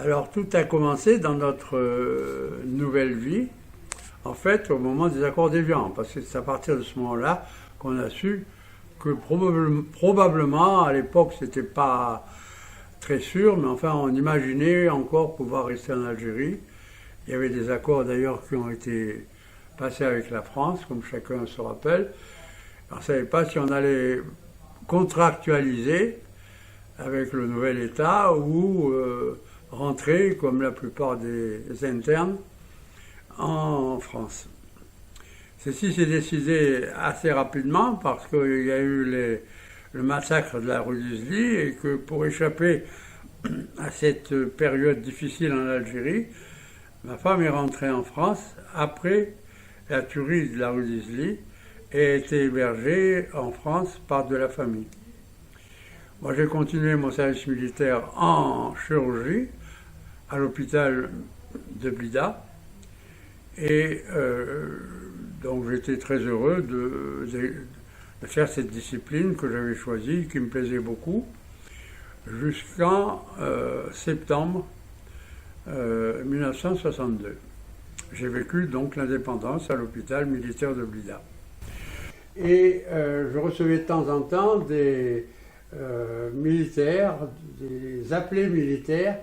Alors tout a commencé dans notre nouvelle vie, en fait, au moment des accords d'Évian, parce que c'est à partir de ce moment-là qu'on a su que probablement, à l'époque, c'était pas très sûr, mais enfin, on imaginait encore pouvoir rester en Algérie. Il y avait des accords d'ailleurs qui ont été passés avec la France, comme chacun se rappelle. On ne savait pas si on allait contractualiser avec le nouvel État ou rentrer, comme la plupart des internes, en France. Ceci s'est décidé assez rapidement parce qu'il y a eu le massacre de la rue d'Isly et que pour échapper à cette période difficile en Algérie, ma femme est rentrée en France après la tuerie de la rue d'Isly et a été hébergée en France par de la famille. Moi, j'ai continué mon service militaire en chirurgie à l'hôpital de Blida et donc j'étais très heureux de faire cette discipline que j'avais choisie, qui me plaisait beaucoup, jusqu'en septembre 1962. J'ai vécu donc l'indépendance à l'hôpital militaire de Blida. Et je recevais de temps en temps des militaires, des appelés militaires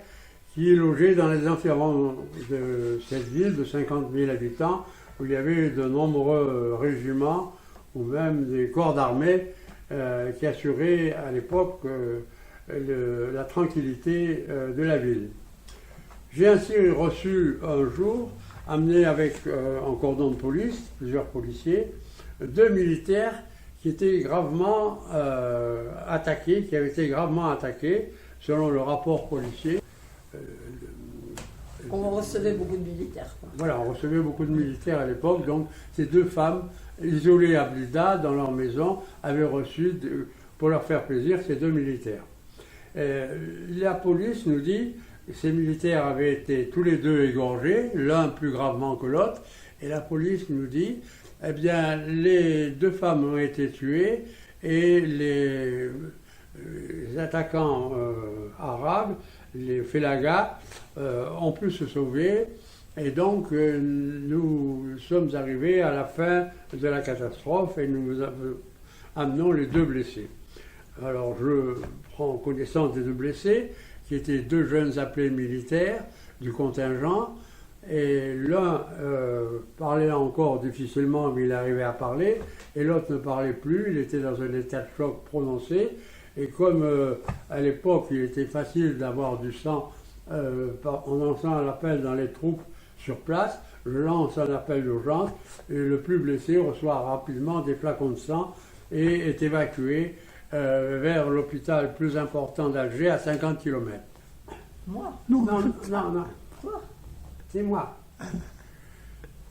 qui logeaient dans les environs de cette ville de 50 000 habitants où il y avait de nombreux régiments ou même des corps d'armée qui assuraient à l'époque la tranquillité de la ville. J'ai ainsi reçu un jour, amené avec un cordon de police, plusieurs policiers, 2 militaires qui étaient gravement attaqués, qui avaient été gravement attaqués, selon le rapport policier. On recevait beaucoup de militaires. Quoi. Voilà, on recevait beaucoup de militaires à l'époque, donc ces 2 femmes, isolées à Blida, dans leur maison, avaient reçu, pour leur faire plaisir, ces 2 militaires. La police nous dit que ces militaires avaient été tous les 2 égorgés, l'un plus gravement que l'autre, et la police nous dit eh bien, les 2 femmes ont été tuées et les attaquants arabes, les félagas, ont pu se sauver. Et donc, nous sommes arrivés à la fin de la catastrophe et nous amenons les 2 blessés. Alors, je prends connaissance des 2 blessés, qui étaient 2 jeunes appelés militaires du contingent. Et l'un parlait encore difficilement, mais il arrivait à parler, et l'autre ne parlait plus, il était dans un état de choc prononcé. Et comme à l'époque il était facile d'avoir du sang en lançant un appel dans les troupes sur place, je lance un appel d'urgence, et le plus blessé reçoit rapidement des flacons de sang et est évacué vers l'hôpital plus important d'Alger à 50 km. Moi? Non. Quoi? C'est moi.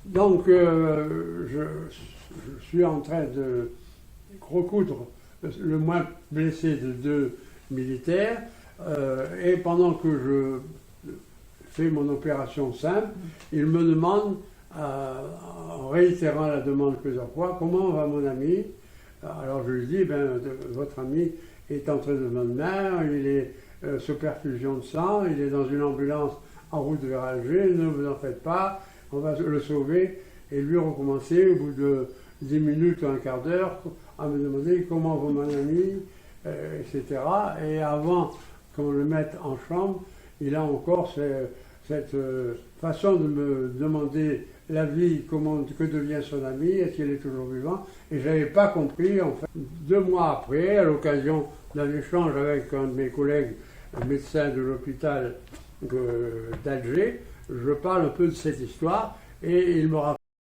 Donc, je suis en train de recoudre le moins blessé de 2 militaires, et pendant que je fais mon opération simple, il me demande, en réitérant la demande plusieurs fois, comment va mon ami? Alors je lui dis, votre ami est entré de bonne main, il est sous perfusion de sang, il est dans une ambulance en route vers Alger, ne vous en faites pas, on va le sauver, et lui recommencer au bout de 10 minutes ou un quart d'heure à me demander comment va mon ami, etc. Et avant qu'on le mette en chambre, il a encore cette façon de me demander la vie, que devient son ami, est-ce qu'il est toujours vivant, et je n'avais pas compris, en fait. 2 mois après, à l'occasion d'un échange avec un de mes collègues médecin de l'hôpital d'Alger, je parle un peu de cette histoire et il me rappelle